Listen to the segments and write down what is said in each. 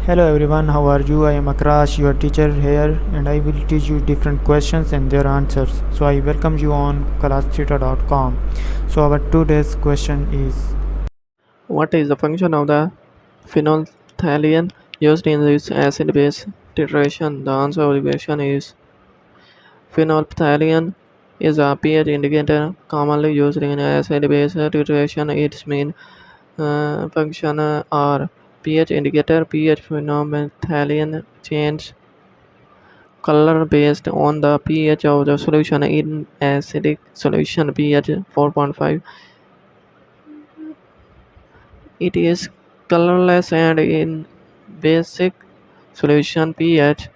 Hello everyone, how are you? I am Akrash, your teacher here, and I will teach you different questions and their answers. So I welcome you on classtheta.com. So our today's question is. What is the function of the phenolphthalein used in this acid-base titration? The answer of the question is phenolphthalein is a pH indicator commonly used in acid-base titration. Its main function are pH indicator. pH phenolphthalein change color based on the pH of the solution. In acidic solution pH 4.5, it is colorless, and in basic solution pH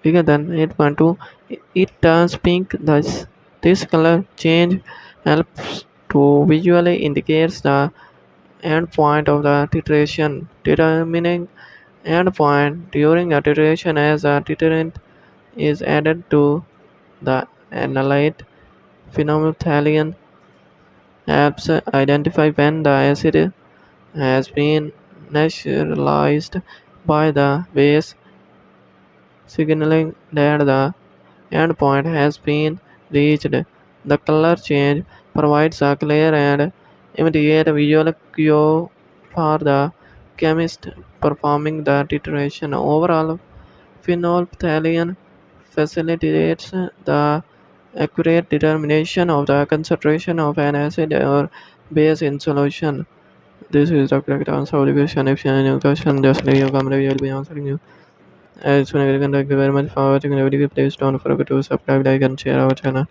bigger than 8.2, it turns pink. This color change helps to visually indicate the endpoint of the titration. Determining endpoint during a titration as a titrant is added to the analyte. Phenolphthalein helps identify when the acid has been neutralized by the base, signaling that the endpoint has been reached. The color change provides a clear and immediate visual cue for the chemist performing the titration. Overall, phenolphthalein facilitates the accurate determination of the concentration of an acid or base in solution. This is the correct answer of the question. If you have any question, just leave your comment. We will be answering you. As soon as we can, thank you very much for watching the video. Please don't forget to subscribe, like, and share our channel.